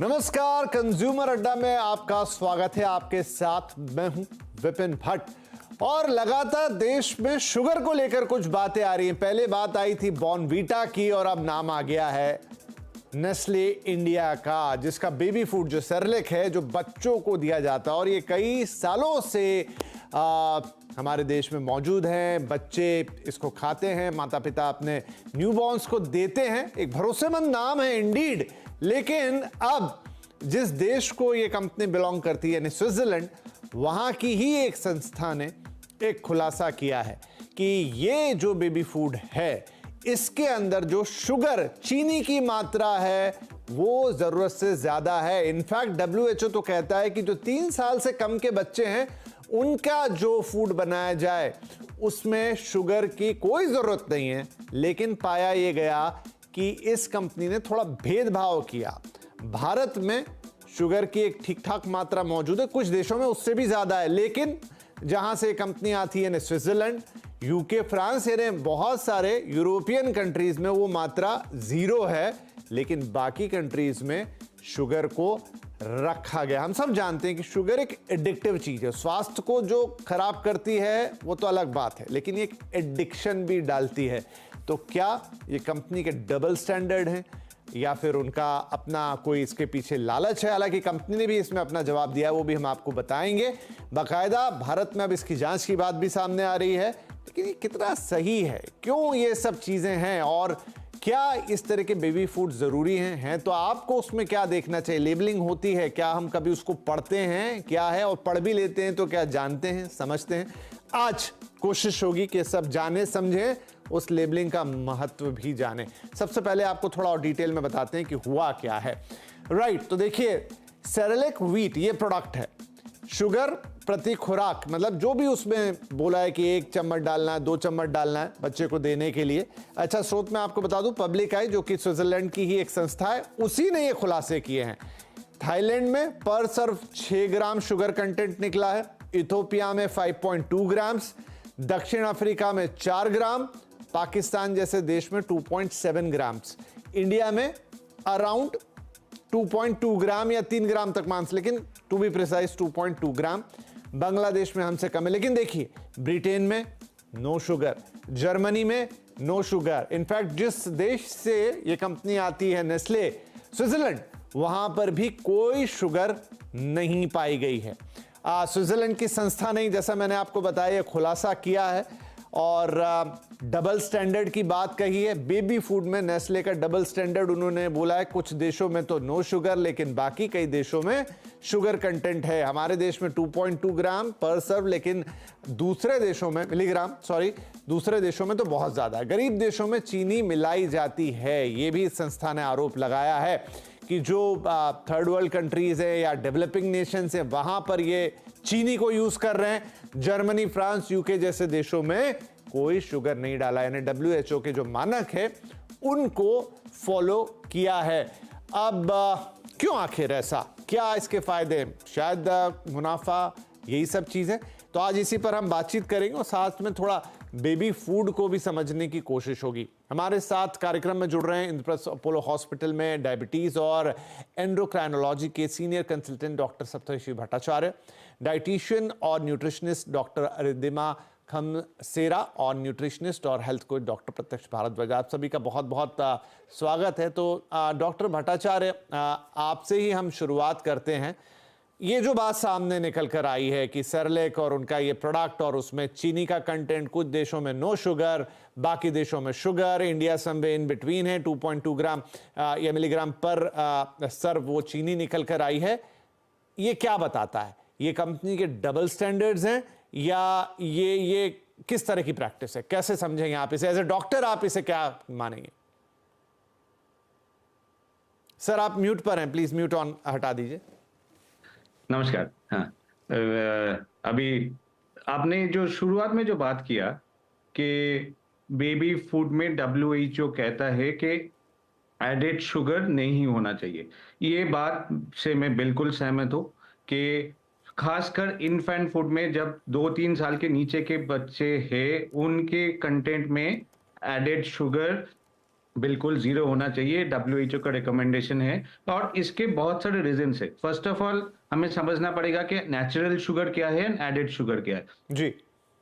नमस्कार, कंज्यूमर अड्डा में आपका स्वागत है। आपके साथ मैं हूं विपिन भट्ट और लगातार देश में शुगर को लेकर कुछ बातें आ रही हैं। पहले बात आई थी बॉर्नवीटा की और अब नाम आ गया है नेस्ले इंडिया का, जिसका बेबी फूड जो सेरेलैक है जो बच्चों को दिया जाता है और ये कई सालों से हमारे देश में मौजूद हैं। बच्चे इसको खाते हैं, माता पिता अपने न्यूबॉर्न्स को देते हैं। एक भरोसेमंद नाम है इंडीड, लेकिन अब जिस देश को ये कंपनी बिलोंग करती है यानी स्विट्जरलैंड, वहां की ही एक संस्था ने एक खुलासा किया है कि ये जो बेबी फूड है इसके अंदर जो शुगर, चीनी की मात्रा है वो जरूरत से ज्यादा है। इनफैक्ट WHO तो कहता है कि जो 3 साल से कम के बच्चे हैं उनका जो फूड बनाया जाए उसमें शुगर की कोई जरूरत नहीं है। लेकिन पाया यह गया कि इस कंपनी ने थोड़ा भेदभाव किया। भारत में शुगर की एक ठीक ठाक मात्रा मौजूद है, कुछ देशों में उससे भी ज्यादा है, लेकिन जहां से कंपनी आती है स्विट्जरलैंड, यूके, फ्रांस यानी बहुत सारे यूरोपियन कंट्रीज में वो मात्रा 0 है, लेकिन बाकी कंट्रीज में शुगर को रखा गया। हम सब जानते हैं कि शुगर एक एडिक्टिव चीज है, स्वास्थ्य को जो खराब करती है वो तो अलग बात है, लेकिन ये एक एडिक्शन भी डालती है। तो क्या ये कंपनी के डबल स्टैंडर्ड हैं या फिर उनका अपना कोई इसके पीछे लालच है? हालांकि कंपनी ने भी इसमें अपना जवाब दिया है, वो भी हम आपको बताएंगे। बाकायदा भारत में अब इसकी जांच की बात भी सामने आ रही है, लेकिन ये कितना सही है, क्यों ये सब चीजें हैं और क्या इस तरह के बेबी फूड जरूरी हैं? तो आपको उसमें क्या देखना चाहिए? लेबलिंग होती है, क्या हम कभी उसको पढ़ते हैं क्या है, और पढ़ भी लेते हैं तो क्या जानते हैं, समझते हैं? आज कोशिश होगी कि सब जाने समझें, उस लेबलिंग का महत्व भी जाने। सबसे पहले आपको थोड़ा और डिटेल में बताते हैं कि हुआ क्या है। राइट, तो देखिए, सेरेलैक व्हीट ये प्रोडक्ट है। शुगर प्रति खुराक, मतलब जो भी उसमें बोला है कि 1 चम्मच डालना है, 2 चम्मच डालना है बच्चे को देने के लिए। अच्छा, स्रोत में आपको बता दूं, पब्लिक आई जो कि स्विट्जरलैंड की ही एक संस्था है, उसी ने ये खुलासे किए हैं। थाईलैंड में पर सर्व 6 ग्राम शुगर कंटेंट निकला है, इथोपिया में 5.2 ग्राम्स, दक्षिण अफ्रीका में 4 ग्राम, पाकिस्तान जैसे देश में 2.7 ग्राम्स, इंडिया में अराउंड 2.2 ग्राम या 3 ग्राम तक मान, लेकिन टू बी प्रिसाइज 2.2 ग्राम। बांग्लादेश में हमसे कम है। लेकिन देखिए, ब्रिटेन में नो शुगर, जर्मनी में नो शुगर। इनफैक्ट जिस देश से ये कंपनी आती है नेस्ले, स्विट्जरलैंड, वहां पर भी कोई शुगर नहीं पाई गई है। स्विट्जरलैंड की संस्था ने, जैसा मैंने आपको बताया, खुलासा किया है और डबल स्टैंडर्ड की बात कही है। बेबी फूड में नेस्ले का डबल स्टैंडर्ड उन्होंने बोला है। कुछ देशों में तो नो शुगर, लेकिन बाकी कई देशों में शुगर कंटेंट है। हमारे देश में 2.2 ग्राम पर सर्व, लेकिन दूसरे देशों में दूसरे देशों में तो बहुत ज्यादा है। गरीब देशों में चीनी मिलाई जाती है, यह भी इस संस्था ने आरोप लगाया है कि जो थर्ड वर्ल्ड कंट्रीज है या डेवलपिंग नेशंस है वहां पर ये चीनी को यूज कर रहे हैं। जर्मनी, फ्रांस, यूके जैसे देशों में कोई शुगर नहीं डाला, यानी WHO के जो मानक है उनको फॉलो किया है। अब क्यों आखिर ऐसा, क्या इसके फायदे, शायद मुनाफा, यही सब चीजें। तो आज इसी पर हम बातचीत करेंगे और साथ में थोड़ा बेबी फूड को भी समझने की कोशिश होगी। हमारे साथ कार्यक्रम में जुड़ रहे हैं इंद्रप्रस्थ अपोलो हॉस्पिटल में डायबिटीज और एंडोक्राइनोलॉजी के सीनियर कंसल्टेंट डॉक्टर सप्तऋषि भट्टाचार्य, डाइटिशियन और न्यूट्रिशनिस्ट डॉक्टर अरिंदिमा खमसेरा और न्यूट्रिशनिस्ट और हेल्थ कोच डॉक्टर प्रत्यक्ष भारद्वाज। आप सभी का बहुत बहुत स्वागत है। तो डॉक्टर भट्टाचार्य, आपसे ही हम शुरुआत करते हैं। ये जो बात सामने निकल कर आई है कि सेरेलैक और उनका ये प्रोडक्ट और उसमें चीनी का कंटेंट, कुछ देशों में नो शुगर, बाकी देशों में sugar, India somewhere in between है, 2.2 ग्राम या मिलीग्राम पर सर्व वो चीनी निकल कर आई है। ये क्या बताता है? ये कंपनी के डबल स्टैंडर्ड्स हैं या ये किस तरह की प्रैक्टिस है? कैसे समझेंगे आप इसे? एज ए डॉक्टर आप इसे क्या मानेंगे? सर आप म्यूट पर हैं, प्लीज म्यूट ऑन हटा दीजिए। नमस्कार। हाँ, अभी आपने जो शुरुआत में जो बात किया कि बेबी फूड में WHO कहता है कि एडेड शुगर नहीं होना चाहिए, ये बात से मैं बिल्कुल सहमत हूँ कि खासकर इन्फेंट फूड में जब 2-3 साल के नीचे के बच्चे हैं, उनके कंटेंट में एडेड शुगर बिल्कुल जीरो होना चाहिए, डब्ल्यूएचओ का रिकमेंडेशन है। और इसके बहुत सारे रीजन है। फर्स्ट ऑफ ऑल हमें समझना पड़ेगा कि नेचुरल शुगर क्या है एंड एडेड शुगर क्या है। जी।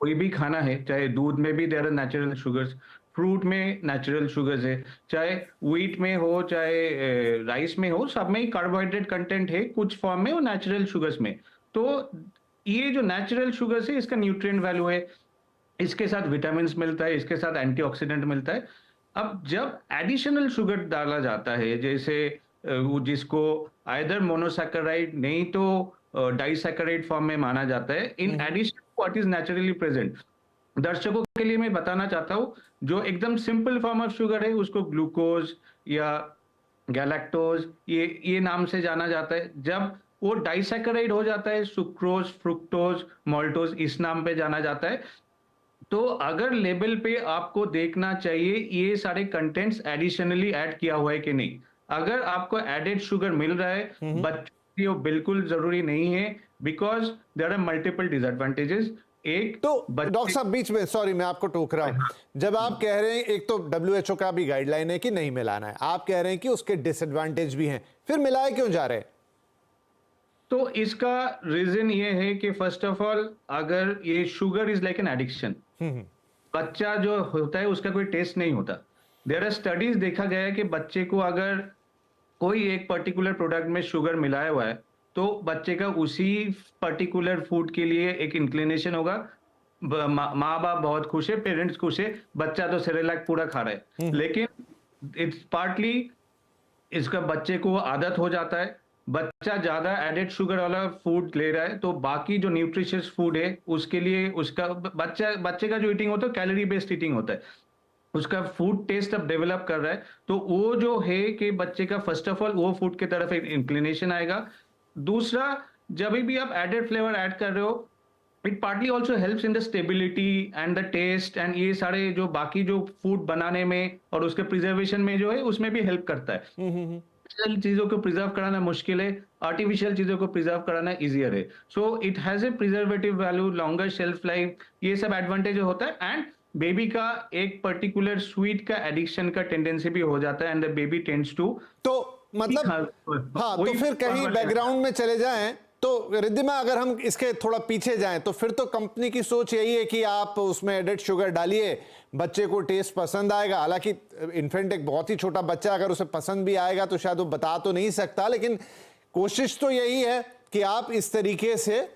कोई भी खाना है, चाहे दूध में भी there are natural sugars, fruit में नेचुरल शुगर्स है, चाहे व्हीट में हो, चाहे राइस में हो, सब में ही कार्बोहाइड्रेट कंटेंट है कुछ फॉर्म में और नेचुरल शुगर्स में। तो ये जो नेचुरल शुगर्स है इसका न्यूट्रिएंट वैल्यू है, इसके साथ विटामिन मिलता है, इसके साथ एंटीऑक्सीडेंट मिलता है। अब जब एडिशनल शुगर डाला जाता है, जैसे वो जिसको आइदर मोनोसैकेराइड नहीं तो डाइसैकेराइड फॉर्म में माना जाता है, in addition what is naturally present, दर्शकों के लिए मैं बताना चाहता हूं, जो एकदम सिंपल फॉर्म ऑफ शुगर है उसको ग्लूकोज या गैलेक्टोज ये नाम से जाना जाता है। जब वो डाइसैकेराइड हो जाता है, सुक्रोज, फ्रुक्टोज, माल्टोज इस नाम पे जाना जाता है। तो अगर लेबल पे आपको देखना चाहिए ये सारे कंटेंट्स एडिशनली ऐड किया हुआ है कि नहीं। अगर आपको एडेड शुगर मिल रहा है बच्चों के लिए वो बिल्कुल जरूरी नहीं है, because there are multiple disadvantages. एक तो डॉक्टर साहब बीच में, सॉरी मैं आपको टोक रहा हूं, जब आप कह रहे हैं एक तो डब्ल्यूएचओ का भी गाइडलाइन है कि नहीं मिलाना है, आप कह रहे हैं कि उसके डिसएडवांटेज भी हैं, फिर मिलाए क्यों जा रहे हैं? तो इसका रीजन ये है कि फर्स्ट ऑफ ऑल अगर ये sugar is like an addiction, बच्चा जो होता है उसका कोई टेस्ट नहीं होता। देयर आर स्टडीज देखा गया है कि बच्चे को अगर कोई एक पर्टिकुलर प्रोडक्ट में शुगर मिलाया हुआ है तो बच्चे का उसी पर्टिकुलर फूड के लिए एक इंक्लिनेशन होगा। माँ बाप बहुत खुश है, पेरेंट्स खुश है, बच्चा तो सेरेलैक पूरा खा रहा है, लेकिन इट्स पार्टली इसका बच्चे को आदत हो जाता है। बच्चा ज्यादा एडेड शुगर वाला फूड ले रहा है तो बाकी जो न्यूट्रिशियस फूड है उसके लिए उसका बच्चे का जो ईटिंग होता है कैलोरी बेस्ड ईटिंग होता है, उसका फूड टेस्ट अब डेवलप कर रहा है। तो वो जो है कि बच्चे का फर्स्ट ऑफ ऑल वो फूड की तरफ एक इंक्लिनेशन आएगा। दूसरा, जब भी आप एडेड फ्लेवर ऐड कर रहे हो, it partly also helps in the stability and the taste and ये सारे जो बाकी जो फूड बनाने में और उसके प्रिजर्वेशन में जो है उसमें भी हेल्प करता है। नेचुरल चीजों को प्रिजर्व कराना मुश्किल है, आर्टिफिशियल चीजों को प्रिजर्व कराना इजियर है। So it has a preservative value, longer shelf life, ये सब एडवांटेज होता है। एंड बेबी का एक पर्टिकुलर स्वीट का एडिक्शन का टेंडेंसी भी हो जाता है and the baby tends to, तो मतलब हाँ, तो फिर कहीं बैकग्राउंड में चले जाएं तो रिद्धिमा, अगर हम इसके थोड़ा पीछे जाएं तो फिर तो कंपनी की सोच यही है कि आप उसमें एडेड शुगर डालिए, बच्चे को टेस्ट पसंद आएगा। हालांकि इन्फेंट एक बहुत ही छोटा बच्चा, अगर उसे पसंद भी आएगा तो शायद वो बता तो नहीं सकता, लेकिन कोशिश तो यही है कि आप इस तरीके से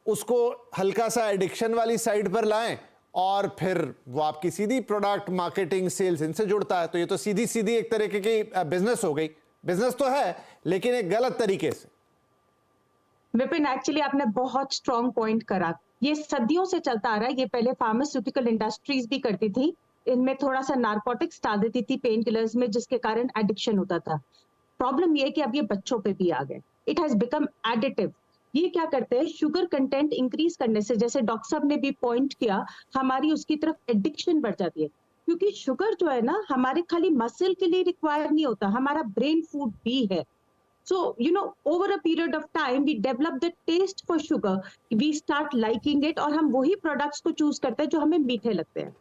उसको हल्का सा एडिक्शन वाली साइड पर लाएं और फिर वो आपकी सीधी प्रोडक्ट मार्केटिंग सेल्स इनसे जुड़ता है। तो ये तो सीधी सीधी एक तरीके की बिजनेस हो गई। बिजनेस तो है लेकिन एक गलत तरीके से। विपिन, एक्चुअली आपने बहुत स्ट्रॉन्ग पॉइंट करा। ये सदियों से चलता आ रहा है, ये पहले फार्मास्यूटिकल इंडस्ट्रीज भी करती थी, इनमें थोड़ा सा नार्कोटिक्स डाल देती थी पेन किलर्स में, जिसके कारण एडिक्शन होता था। प्रॉब्लम ये है कि अब ये बच्चों पे भी आ गए, इट हैज बिकम एडिटिव। ये क्या करते हैं, शुगर कंटेंट इंक्रीज करने से, जैसे डॉक्टर साहब ने भी पॉइंट किया, हमारी उसकी तरफ एडिक्शन बढ़ जाती है। क्योंकि शुगर जो है ना, हमारे खाली मसल के लिए रिक्वायर नहीं होता, हमारा ब्रेन फूड भी है। So, over a period of time, we develop the taste for sugar. We start liking it और हम वही products को choose करते हैं जो हमें मीठे लगते हैं।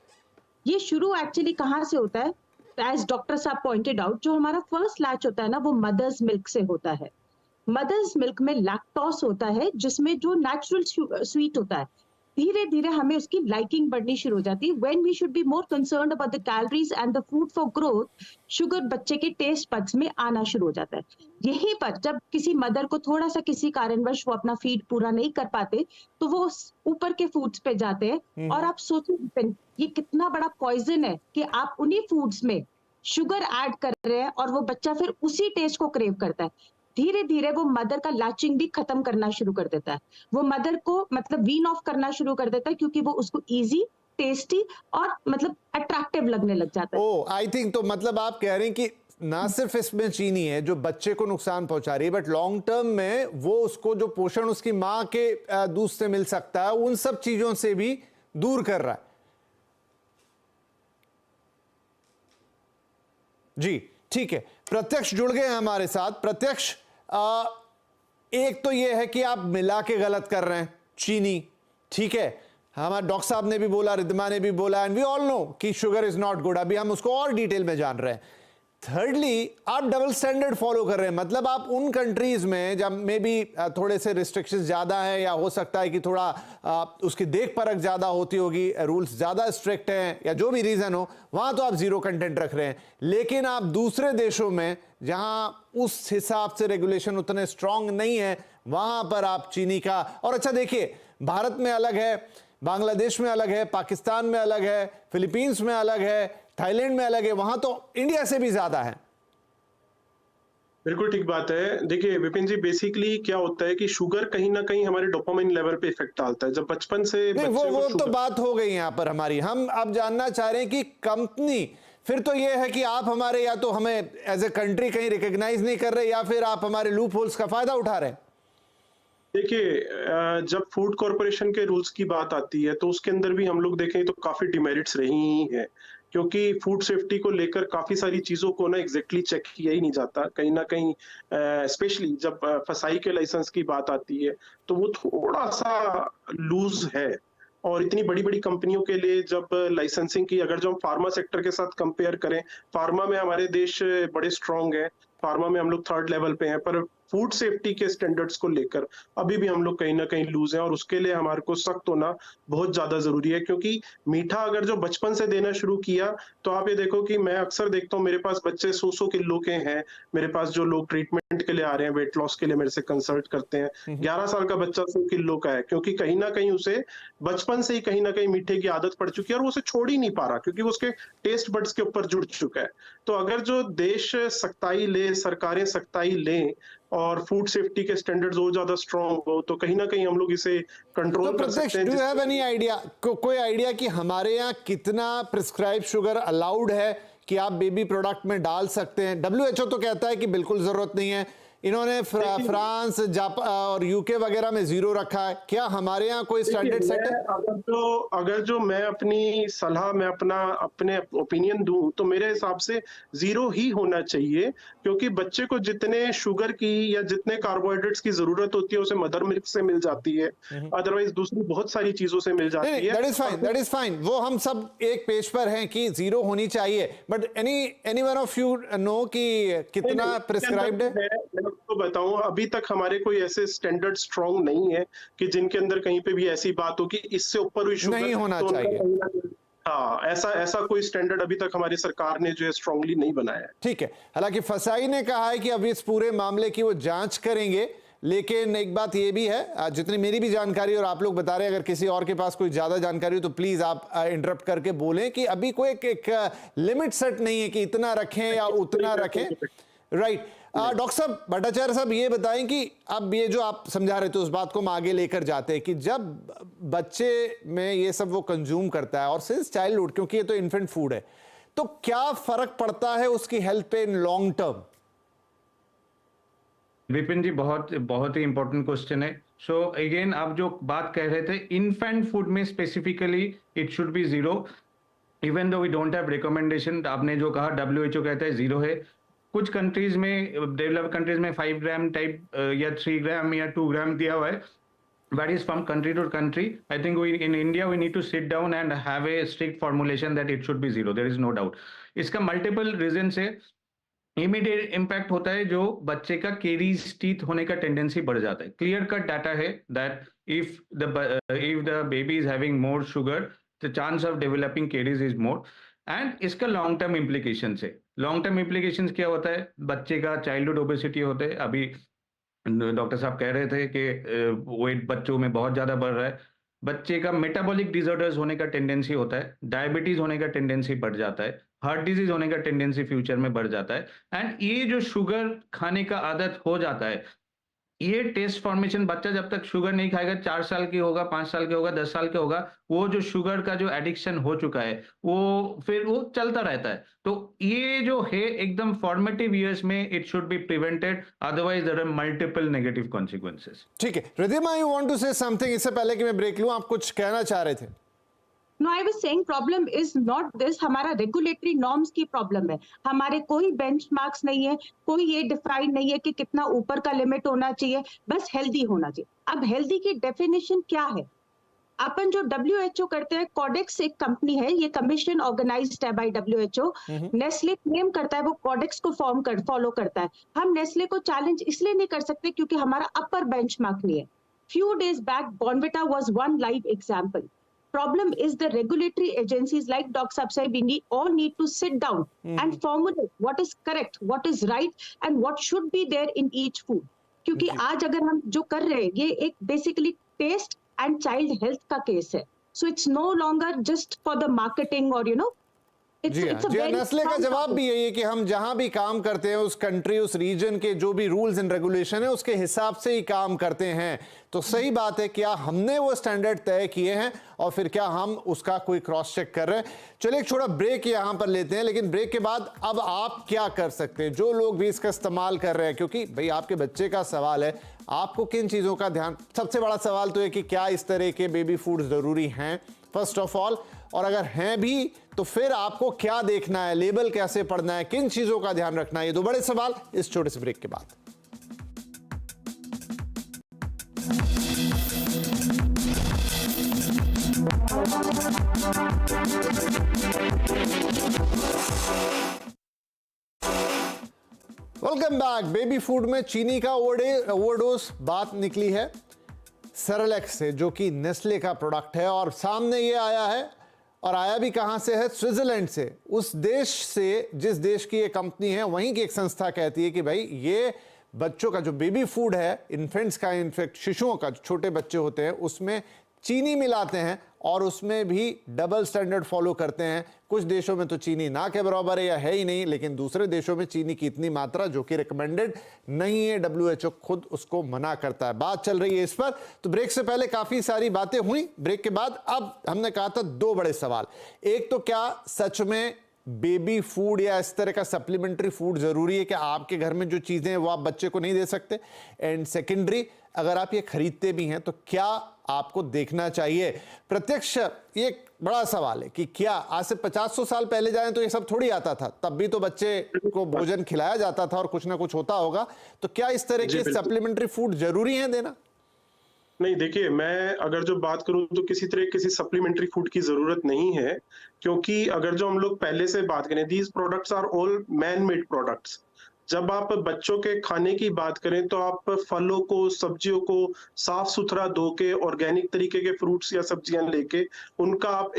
ये शुरू एक्चुअली कहाँ से होता है? As डॉक्टर साहब पॉइंटेड आउट, जो हमारा फर्स्ट लैच होता है ना, वो मदर्स मिल्क से होता है। मदर्स मिल्क में लैक्टोस होता है, जिसमें जो नेचुरल स्वीट होता है, धीरे धीरे हमें उसकी लाइकिंग बढ़नी शुरू हो जाती है। When we should be more concerned about the calories and the food for growth, sugar बच्चे के टेस्ट बड्स में आना शुरू हो जाता है। यहीं पर जब किसी मदर को थोड़ा सा किसी कारणवश वो अपना फीड पूरा नहीं कर पाते, तो वो ऊपर के फूड्स पे जाते हैं। और आप सोचो ये कितना बड़ा पॉइजन है कि आप उन्हीं फूड्स में शुगर ऐड कर रहे हैं और वो बच्चा फिर उसी टेस्ट को क्रेव करता है। धीरे धीरे वो मदर का लैचिंग भी खत्म करना शुरू कर देता है, वो मदर को मतलब वीन ऑफ करना शुरू कर देता है, क्योंकि वो उसको इजी, टेस्टी और मतलब अट्रैक्टिव लगने लग जाता है। ओह, आई थिंक तो मतलब आप कह रहे हैं कि ना सिर्फ इसमें चीनी है जो बच्चे को नुकसान पहुंचा रही है, बट लॉन्ग टर्म में वो उसको जो पोषण उसकी मां के दूध से मिल सकता है, उन सब चीजों से भी दूर कर रहा है। जी ठीक है, प्रत्यक्ष जुड़ गए हमारे साथ। प्रत्यक्ष, एक तो यह है कि आप मिला के गलत कर रहे हैं चीनी, ठीक है, हमारे डॉक्टर साहब ने भी बोला, रिद्धिमा ने भी बोला, एंड वी ऑल नो कि शुगर इज नॉट गुड। अभी हम उसको और डिटेल में जान रहे हैं। थर्डली, आप डबल स्टैंडर्ड फॉलो कर रहे हैं, मतलब आप उन कंट्रीज में जब में भी थोड़े से रिस्ट्रिक्शंस ज्यादा हैं या हो सकता है कि थोड़ा उसकी देख परख ज्यादा होती होगी, रूल्स ज्यादा स्ट्रिक्ट हैं या जो भी रीजन हो, वहां तो आप जीरो कंटेंट रख रहे हैं। लेकिन आप दूसरे देशों में जहां उस हिसाब से रेगुलेशन उतने स्ट्रांग नहीं है, वहां पर आप चीनी का, और अच्छा देखिए, भारत में अलग है, बांग्लादेश में अलग है, पाकिस्तान में अलग है, फिलीपींस में अलग है, थाईलैंड में अलग है, वहां तो इंडिया से भी ज्यादा है। बिल्कुल ठीक बात है। देखिए विपिन जी, बेसिकली क्या होता है कि शुगर कहीं ना कहीं हमारे डोपामाइन लेवल पे इफेक्ट डालता है। जब बचपन से नहीं, वो तो बात हो गई यहाँ पर हमारी। हम अब जानना चाह रहे हैं कि कंपनी फिर तो ये है कि आप हमारे, या तो हमें एज ए कंट्री कहीं रिकॉग्नाइज नहीं कर रहे, या फिर आप हमारे लूप होल्स का फायदा उठा रहे हैं। देखिए, जब फूड कॉर्पोरेशन के रूल्स की बात आती है तो उसके अंदर भी हम लोग देखें तो काफी डिमेरिट्स रही ही है, क्योंकि फूड सेफ्टी को लेकर काफी सारी चीजों को ना एग्जैक्टली चेक किया ही नहीं जाता। कहीं ना कहीं स्पेशली जब फसाई के लाइसेंस की बात आती है तो वो थोड़ा सा लूज है। और इतनी बड़ी बड़ी कंपनियों के लिए जब लाइसेंसिंग की, अगर जो हम फार्मा सेक्टर के साथ कंपेयर करें, फार्मा में हमारे देश बड़े स्ट्रांग है, फार्मा में हम लोग 3rd लेवल पे हैं, पर फूड सेफ्टी के स्टैंडर्ड्स को लेकर अभी भी हम लोग कहीं ना कहीं लूज हैं, और उसके लिए हमारे को सख्त होना बहुत ज्यादा जरूरी है। क्योंकि मीठा अगर जो बचपन से देना शुरू किया तो आप ये देखो कि मैं अक्सर देखता हूँ, मेरे पास बच्चे 100 किलो के हैं, मेरे पास जो लोग ट्रीटमेंट के लिए आ रहे हैं, वेट लॉस के लिए मेरे से कंसल्ट करते हैं, 11 साल का बच्चा 100 किलो का है, क्योंकि कहीं ना कहीं उसे बचपन से ही कहीं ना कहीं मीठे की आदत पड़ चुकी है और वो उसे छोड़ ही नहीं पा रहा, क्योंकि वो उसके टेस्ट बड्स के ऊपर जुड़ चुका है। तो अगर जो देश सख्ताई ले, सरकारें सख्ताई लें और फूड सेफ्टी के स्टैंडर्ड्स और ज्यादा स्ट्रांग हो, तो कहीं ना कहीं हम लोग इसे कंट्रोल कर सकते हैं। Do you have any idea, कोई आइडिया कि हमारे यहाँ कितना प्रिस्क्राइब शुगर अलाउड है कि आप बेबी प्रोडक्ट में डाल सकते हैं? WHO तो कहता है कि बिल्कुल जरूरत नहीं है, इन्होंने फ्रांस, जापान और यूके वगैरह में 0 रखा है। क्या हमारे यहाँ कोई स्टैंडर्ड सेट है? अगर जो मैं अपनी सलाह, मैं अपने ओपिनियन दूं तो मेरे हिसाब से 0 ही होना चाहिए, क्योंकि बच्चे को जितने शुगर की या जितने कार्बोहाइड्रेट्स की जरूरत होती है उसे मदर मिल्क से मिल जाती है, अदरवाइज दूसरी बहुत सारी चीजों से मिल जाती है। दैट इज फाइन, वो हम सब एक पेज पर हैं कि 0 होनी चाहिए, but any one of you know कि कितना प्रिस्क्राइब्ड है? तो बताऊं, अभी तक हमारे कोई ऐसे स्टैंडर्ड स्ट्रांग नहीं है कि जिनके अंदर कहीं पे भी ऐसी बात हो कि इससे ऊपर हुई शुगर नहीं होना चाहिए। हाँ, ऐसा कोई स्टैंडर्ड अभी तक हमारी सरकार ने जो है स्ट्रांगली नहीं बनाया है। ठीक है, हालांकि फसाई ने कहा है कि अभी इस पूरे मामले की वो जांच करेंगे, लेकिन एक बात ये भी है, जितनी मेरी भी जानकारी और आप लोग बता रहे हैं, अगर किसी और के पास कोई ज्यादा जानकारी हो तो प्लीज आप इंटरप्ट करके बोलें कि अभी कोई एक लिमिट सेट नहीं है कि इतना रखें या उतना रखें, राइट? डॉक्टर साहब, भट्टाचार्य साहब, ये बताएं कि अब ये जो आप समझा रहे थे उस बात को हम आगे लेकर जाते हैं कि जब बच्चे में ये सब वो कंज्यूम करता है और सिंस चाइल्डहुड, क्योंकि ये तो इन्फेंट फूड है, तो क्या फर्क पड़ता है उसकी हेल्थ पे इन लॉन्ग टर्म? विपिन जी, बहुत ही इंपॉर्टेंट क्वेश्चन है। सो अगेन, आप जो बात कह रहे थे, इन्फेंट फूड में specifically it should be 0, even though we don't have recommendation. आपने जो कहा, WHO कहता है 0 है। कुछ कंट्रीज में, डेवलप्ड कंट्रीज में 5 ग्राम टाइप या 3 ग्राम या 2 ग्राम दिया हुआ है। That is from country to country. I think in India we need to sit down and have a strict formulation that it should be 0. There is no doubt. इसका multiple reasons है। Immediate impact होता है, जो बच्चे का caries teeth होने का tendency बढ़ जाता है। क्लियर कट डाटा है that if the baby is having more sugar, the chance of developing caries is more. And इसका लॉन्ग टर्म इम्प्लीकेशन है। लॉन्ग टर्म इम्प्लीकेशन क्या होता है? बच्चे का चाइल्डहुड ओबेसिटी होता है। अभी डॉक्टर साहब कह रहे थे कि वेट बच्चों में बहुत ज्यादा बढ़ रहा है। बच्चे का मेटाबॉलिक डिसऑर्डर्स होने का टेंडेंसी होता है, डायबिटीज होने का टेंडेंसी बढ़ जाता है, हार्ट डिजीज होने का टेंडेंसी फ्यूचर में बढ़ जाता है। एंड ये जो शुगर खाने का आदत हो जाता है, ये टेस्ट फॉर्मेशन, बच्चा जब तक शुगर नहीं खाएगा, 4 साल की होगा, 5 साल के होगा, 10 साल के होगा, वो जो शुगर का जो एडिक्शन हो चुका है वो फिर वो चलता रहता है। तो ये जो है एकदम फॉर्मेटिव ईयर्स में it should be prevented, otherwise there are multiple negative consequences. ठीक है, Riddhima, you want to say something? इससे पहले कि मैं ब्रेक लूं, आप कुछ कहना चाह रहे थे? No, I was saying problem is not this, हमारा रेगुलेटरी नॉर्म्स की प्रॉब्लम है। हमारे कोई बेंचमार्क्स नहीं है, कोई ये डिफाइन नहीं है कि कितना ऊपर का लिमिट होना चाहिए, बस हेल्दी होना चाहिए। अब हेल्दी की डेफिनेशन क्या है? अपन जो WHO करते हैं, कॉडेक्स एक कंपनी है, ये कमीशन ऑर्गेनाइज्ड है बाय WHO। नेस्ले क्लेम करता है वो कॉडेक्स को फॉलो करता है। हम नेस्ले को चैलेंज इसलिए नहीं कर सकते क्योंकि हमारा अपर बेंचमार्क नहीं है। Few days back, Bonvita was one live example. Problem is the regulatory agencies like Doc Subsai, we all need to sit down and formulate what is correct, what is right, and what should be there in each food. क्योंकि आज अगर हम जो कर रहे हैं, ये एक basically taste and child health का केस है। So it's no longer just for the marketing और जी हाँ, नेस्ले का जवाब भी यही है कि हम जहां भी काम करते हैं उस कंट्री, उस रीजन के जो भी रूल्स एंड रेगुलेशन है उसके हिसाब से ही काम करते हैं। तो सही बात है, क्या हमने वो स्टैंडर्ड तय किए हैं और फिर क्या हम उसका कोई क्रॉस चेक कर रहे हैं। चलिए एक छोटा ब्रेक यहां पर लेते हैं, लेकिन ब्रेक के बाद अब आप क्या कर सकते हैं, जो लोग भी इसका इस्तेमाल कर रहे हैं, क्योंकि भाई आपके बच्चे का सवाल है, आपको किन चीजों का ध्यान, सबसे बड़ा सवाल तो है कि क्या इस तरह के बेबी फूड जरूरी हैं फर्स्ट ऑफ ऑल, और अगर हैं भी तो फिर आपको क्या देखना है, लेबल कैसे पढ़ना है, किन चीजों का ध्यान रखना है, ये दो बड़े सवाल इस छोटे से ब्रेक के बाद। Welcome back. बेबी फूड में चीनी का ओवरडोज बात निकली है सेरेलैक्स से, जो कि नेस्ले का प्रोडक्ट है, और सामने ये आया है, और आया भी कहां से है, स्विट्जरलैंड से, उस देश से जिस देश की ये कंपनी है, वहीं की एक संस्था कहती है कि भाई ये बच्चों का जो बेबी फूड है, इन्फेंट्स का, इनफेक्ट शिशुओं का, जो छोटे बच्चे होते हैं, उसमें चीनी मिलाते हैं और उसमें भी डबल स्टैंडर्ड फॉलो करते हैं। कुछ देशों में तो चीनी ना के बराबर है या है ही नहीं, लेकिन दूसरे देशों में चीनी की इतनी मात्रा जो कि रिकमेंडेड नहीं है, WHO खुद उसको मना करता है। बात चल रही है इस पर। तो ब्रेक से पहले काफी सारी बातें हुई, ब्रेक के बाद अब हमने कहा था दो बड़े सवाल। एक तो क्या सच में बेबी फूड या इस तरह का सप्लीमेंट्री फूड जरूरी है कि आपके घर में जो चीजें हैं वो आप बच्चे को नहीं दे सकते, एंड सेकेंडरी अगर आप ये खरीदते भी हैं तो क्या आपको देखना चाहिए। प्रत्यक्ष ये बड़ा सवाल है कि क्या आज से 50-100 साल पहले जाएं तो ये सब थोड़ी आता था, तब भी तो बच्चे को भोजन खिलाया जाता था और कुछ ना कुछ होता होगा, तो क्या इस तरह के सप्लीमेंट्री फूड जरूरी है देना? नहीं, देखिए, मैं अगर जो बात करूं तो किसी सप्लीमेंट्री फूड की जरूरत नहीं है, क्योंकि अगर जो हम लोग पहले से बात करें, these products are all man made products. जब आप बच्चों के खाने की बात करें तो आप फलों को, सब्जियों को साफ सुथरा धो के, ऑर्गेनिक तरीके के फ्रूट्स या सब्जियां लेके उनका आप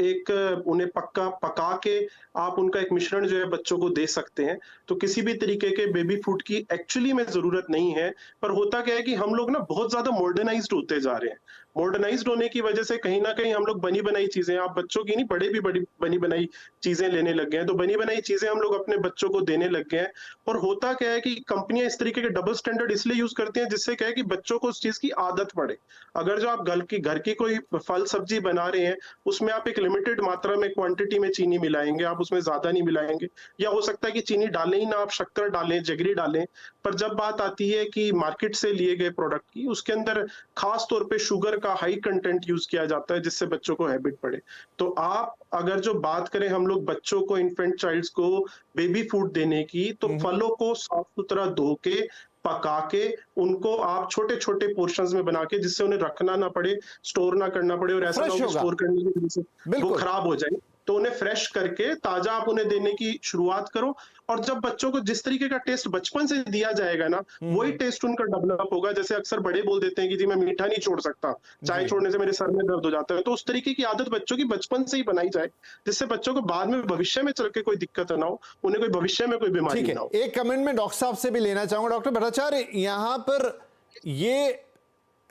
उन्हें पका के आप उनका एक मिश्रण जो है बच्चों को दे सकते हैं। तो किसी भी तरीके के बेबी फूड की एक्चुअली में जरूरत नहीं है। पर होता क्या है कि हम लोग ना बहुत ज्यादा मॉडर्नाइज्ड होते जा रहे हैं। मॉडर्नाइज्ड होने की वजह से कहीं ना कहीं हम लोग बनी बनाई चीजें, आप बच्चों की नहीं, बड़े भी बड़ी बनी बनाई चीजें लेने लग गए हैं। तो बनी बनाई चीजें हम लोग अपने बच्चों को देने लग गए हैं। और होता क्या है कि कंपनियां इस तरीके के डबल स्टैंडर्ड इसलिए यूज करती हैं जिससे क्या है कि बच्चों को उस चीज की आदत पड़े। अगर जो आप घर की कोई फल सब्जी बना रहे हैं, उसमें आप एक लिमिटेड मात्रा में क्वांटिटी में चीनी मिलाएंगे, आप उसमें ज्यादा नहीं मिलाएंगे, या हो सकता है कि चीनी डालें ही ना, आप शक्कर डालें, जगरी डालें। पर जब बात आती है कि मार्केट से लिए गए प्रोडक्ट की, उसके अंदर खास तौर पे शुगर का हाई कंटेंट यूज किया जाता है जिससे बच्चों को हैबिट पड़े। तो आप अगर जो बात करें हम लोग बच्चों को, इन्फेंट चाइल्ड्स को बेबी फूड देने की, तो फलों को साफ सुथरा धो के, पका के, उनको आप छोटे छोटे पोर्शंस में बना के, जिससे उन्हें रखना ना पड़े, स्टोर ना करना पड़े, और ऐसा ना हो स्टोर करने की वजह से वो खराब हो जाए, तो उन्हें फ्रेश करके ताजा आप उन्हें देने की शुरुआत करो। और जब बच्चों को जिस तरीके का टेस्ट बचपन से दिया जाएगा ना, वही टेस्ट उनका डेवलप होगा। जैसे अक्सर बड़े बोल देते हैं कि जी मैं मीठा नहीं छोड़ सकता, चाय छोड़ने से मेरे सर में दर्द हो जाता है, तो उस तरीके की आदत बच्चों की बचपन से ही बनाई जाए, जिससे बच्चों को बाद में भविष्य में चल के कोई दिक्कत ना हो, उन्हें कोई भविष्य में कोई बीमारी ना हो। एक कमेंट में डॉक्टर साहब से भी लेना चाहूंगा। डॉक्टर भट्टाचार्य, यहाँ पर ये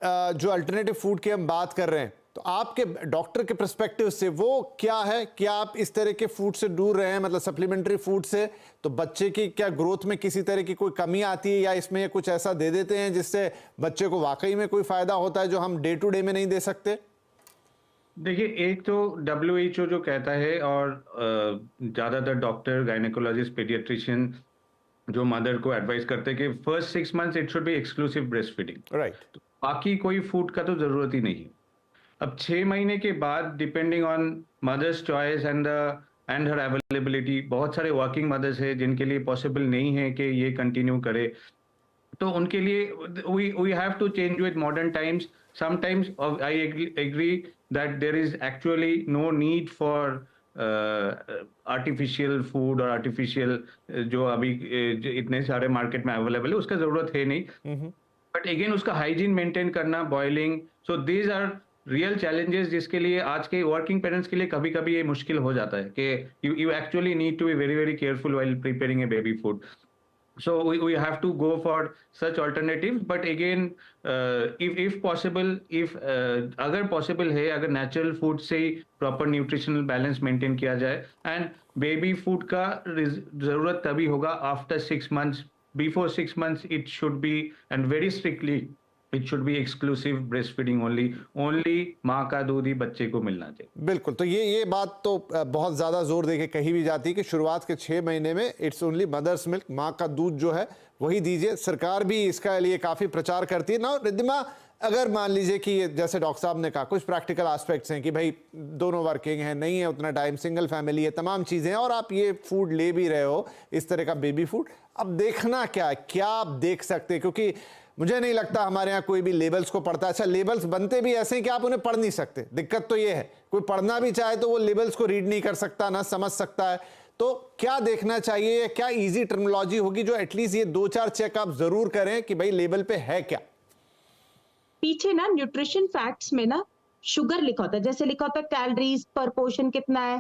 जो अल्टरनेटिव फूड की हम बात कर रहे हैं, तो आपके डॉक्टर के पर्सपेक्टिव से वो क्या है? क्या आप इस तरह के फूड से दूर रहे हैं, मतलब सप्लीमेंट्री फूड से, तो बच्चे की क्या ग्रोथ में किसी तरह की कोई कमी आती है, या इसमें कुछ ऐसा दे देते हैं जिससे बच्चे को वाकई में कोई फायदा होता है जो हम डे टू डे में नहीं दे सकते? देखिए, एक तो WHO जो कहता है, और ज्यादातर डॉक्टर, गायनेकोलॉजिस्ट, पीडियाट्रिशियन जो मदर को एडवाइस करते हैं कि first 6 months it should B exclusive breast feeding, right. बाकी कोई फूड का तो जरूरत ही नहीं है। अब 6 महीने के बाद, depending on mother's choice and her availability, बहुत सारे वर्किंग मदर्स है जिनके लिए पॉसिबल नहीं है कि ये कंटिन्यू करे, तो उनके लिए we have to change with modern times. Sometimes I agree that there is actually no need for artificial food और आर्टिफिशियल जो अभी जो इतने सारे मार्केट में अवेलेबल है उसका जरूरत है नहीं, बट अगेन उसका हाइजीन मेंटेन करना, boiling, so these are real challenges जिसके लिए आज के वर्किंग पेरेंट्स के लिए कभी कभी ये मुश्किल हो जाता है कि you actually need to be very very careful while preparing a baby food. So we have to go for such alternatives, but again if possible, if अगर possible है, अगर natural food से ही proper nutritional balance maintain किया जाए, and baby food का जरूरत तभी होगा after 6 months. Before 6 months it should be, and very strictly it should be exclusive breastfeeding only. Only माँ का दूध ही बच्चे को मिलना चाहिए. बिल्कुल, तो ये बात तो बहुत ज़्यादा जोर देके कही भी जाती है कि शुरुआत के 6 महीने में इट्स ओनली मदर्स मिल्क, माँ का दूध जो है वही दीजिए. सरकार भी इसका लिए काफ़ी प्रचार करती है ना. रिद्धिमा, अगर मान लीजिए कि जैसे डॉक्टर साहब ने कहा कुछ प्रैक्टिकल एस्पेक्ट्स हैं कि भाई दोनों वर्किंग हैं, नहीं है उतना टाइम, सिंगल फैमिली है, तमाम चीज़ें हैं, और आप ये फूड ले भी रहे हो इस तरह का बेबी फूड, अब देखना क्या आप देख सकते हैं? क्योंकि मुझे नहीं लगता हमारे यहाँ कोई भी लेबल्स को पढ़ता है. अच्छा, लेबल्स बनते भी ऐसे हैं कि आप उन्हें पढ़ नहीं सकते. दिक्कत तो ये है, कोई पढ़ना भी चाहे तो वो लेबल्स को रीड नहीं कर सकता, ना समझ सकता है. तो क्या देखना चाहिए, क्या इजी टर्मिनोलॉजी होगी जो एटलीस्ट ये 2-4 चेक आप जरूर करें कि भाई लेबल पे है क्या? पीछे ना न्यूट्रिशन फैक्ट्स में ना शुगर लिखा होता है, जैसे लिखा होता है कैलोरीज पर पोर्शन कितना है,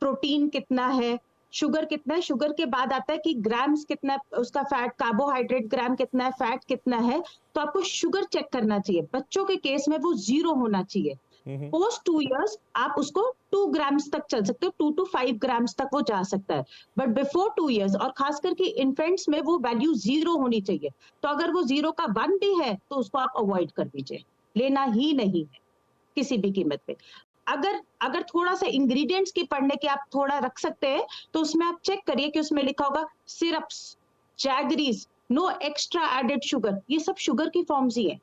प्रोटीन कितना है, शुगर कितना है. शुगर के बाद आता है कि ग्राम्स कितना है उसका फैट, कार्बोहाइड्रेट ग्राम कितना है, फैट कितना है. तो आपको शुगर चेक करना चाहिए. बच्चों के केस में वो 0 होना चाहिए. पोस्ट 2 इयर्स आप उसको 2 ग्राम्स तक चल सकते हो, 2 to 5 ग्राम्स तक वो जा सकता है. बट बिफोर 2 इयर्स और खास करके इन्फेंट्स में वो वैल्यू 0 होनी चाहिए. तो अगर वो 0 का 1 भी है तो उसको आप अवॉइड कर दीजिए, लेना ही नहीं है किसी भी कीमत पे. अगर थोड़ा सा इंग्रेडिएंट्स की पढ़ने के आप थोड़ा रख सकते हैं तो उसमें आप चेक करिए कि उसमें लिखा होगा syrups, jaggeries, no extra added sugar. ये सब शुगर की फॉर्म्स ही है.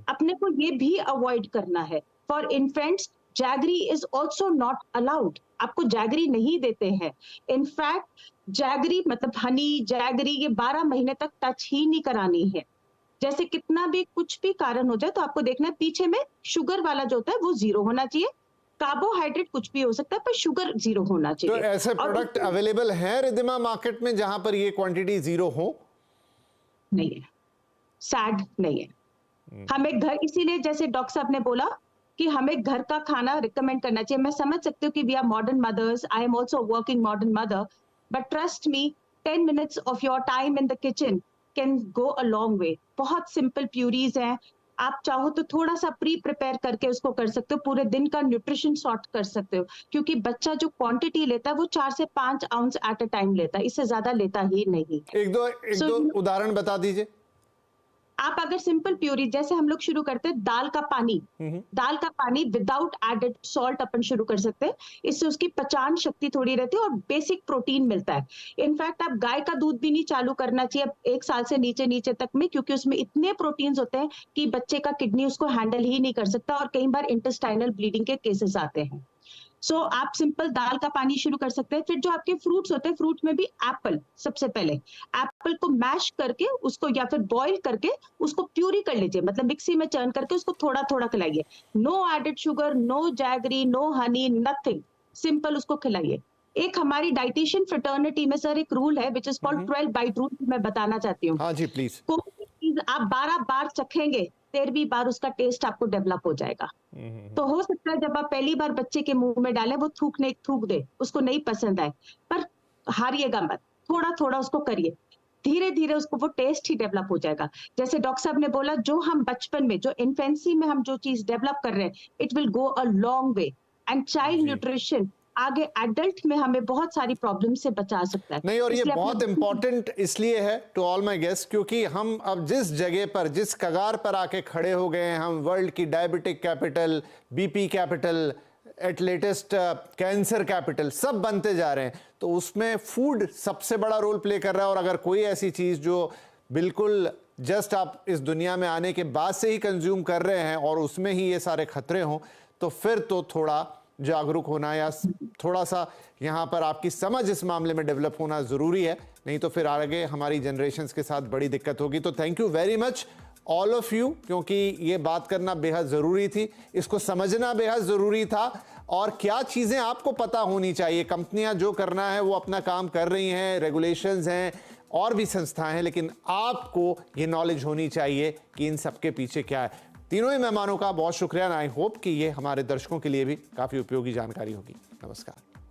अपने को ये भी अवॉइड करना है. For infants jaggery is also not allowed. आपको जैगरी नहीं देते हैं. इनफैक्ट जैगरी मतलब हनी, जैगरी ये 12 महीने तक टच ही नहीं करानी है. जैसे कितना भी कुछ भी कारण हो जाए तो आपको देखना है पीछे में शुगर वाला जो होता है वो 0 होना चाहिए. कार्बोहाइड्रेट कुछ भी हो सकता है पर शुगर 0 होना चाहिए. तो ऐसे प्रोडक्ट अवेलेबल हैं रिद्धिमा मार्केट में जहां पर ये क्वांटिटी 0 हो? नहीं है, सैड नहीं है. हमें घर, इसीलिए जैसे डॉक्टर साहब ने बोला कि हमें घर का खाना रिकमेंड करना चाहिए. मैं समझ सकती हूँ कि we are modern mothers, I am also working modern mother, but trust me 10 minutes of your time in the kitchen can go a long way. बहुत सिंपल प्यूरीज हैं. आप चाहो तो थोड़ा सा प्री प्रिपेयर करके उसको कर सकते हो, पूरे दिन का न्यूट्रिशन सॉर्ट कर सकते हो. क्योंकि बच्चा जो क्वांटिटी लेता है वो 4 से 5 आउंस एट अ टाइम लेता है, इससे ज्यादा लेता ही नहीं. एक दो उदाहरण बता दीजिए. आप अगर सिंपल प्यूरी, जैसे हम लोग शुरू करते हैं दाल का पानी विदाउट एडेड सॉल्ट अपन शुरू कर सकते हैं. इससे उसकी पचान शक्ति थोड़ी रहती है और बेसिक प्रोटीन मिलता है. इनफैक्ट आप गाय का दूध भी नहीं चालू करना चाहिए 1 साल से नीचे तक में, क्योंकि उसमें इतने प्रोटीन्स होते हैं कि बच्चे का किडनी उसको हैंडल ही नहीं कर सकता और कई बार इंटेस्टाइनल ब्लीडिंग के केसेस आते हैं. सो आप सिंपल दाल का पानी शुरू कर सकते हैं. फिर जो आपके फ्रूट्स होते हैं, फ्रूट में भी एप्पल, सबसे पहले एप्पल को मैश करके उसको या फिर बॉईल करके उसको प्यूरी कर लीजिए, मतलब मिक्सी में चर्न करके उसको थोड़ा थोड़ा खिलाइए. No added sugar, no jaggery, no honey, nothing. Simple उसको खिलाइए. एक हमारी डाइटिशियन फ्रेटर्निटी में सर एक रूल है which is called 12 bite rule, मैं बताना चाहती हूँ. हाँ जी प्लीज. कोई चीज आप 12 बार चखेंगे, 13वीं बार उसका टेस्ट आपको डेवलप हो जाएगा. तो हो सकता है जब आप पहली बार बच्चे के मुंह में डालें वो थूक दे, उसको नहीं पसंद आए, पर हारिएगा मत, थोड़ा थोड़ा उसको करिए. धीरे धीरे उसको वो टेस्ट ही डेवलप हो जाएगा. जैसे डॉक्टर साहब ने बोला, जो हम बचपन में, जो इन्फेंसी में हम जो चीज डेवलप कर रहे हैं, it will go a long way. And child nutrition आगे एडल्ट में हमें बहुत सारी प्रॉब्लम से बचा सकता है. नहीं, और ये बहुत इंपॉर्टेंट इसलिए है टू ऑल माय गेस्ट, क्योंकि हम अब जिस जगह पर, जिस कगार पर आके खड़े हो गए हैं, हम वर्ल्ड की diabetic capital, BP capital, at latest cancer capital, सब बनते जा रहे हैं. तो उसमें फूड सबसे बड़ा रोल प्ले कर रहा है. और अगर कोई ऐसी चीज जो बिल्कुल जस्ट आप इस दुनिया में आने के बाद से ही कंज्यूम कर रहे हैं और उसमें ही ये सारे खतरे हों, तो फिर तो थोड़ा जागरूक होना या थोड़ा सा यहाँ पर आपकी समझ इस मामले में डेवलप होना जरूरी है. नहीं तो फिर आगे हमारी जनरेशन्स के साथ बड़ी दिक्कत होगी। तो thank you very much all of you, क्योंकि ये बात करना बेहद ज़रूरी थी, इसको समझना बेहद ज़रूरी था, और क्या चीज़ें आपको पता होनी चाहिए। कंपनियां जो करना है वो अपना काम कर रही हैं, रेगुलेशंस हैं और भी संस्थाएं हैं, लेकिन आपको ये नॉलेज होनी चाहिए कि इन सब के पीछे क्या है। तीनों ही मेहमानों का बहुत शुक्रिया। आई होप कि ये हमारे दर्शकों के लिए भी काफ़ी उपयोगी जानकारी होगी। नमस्कार।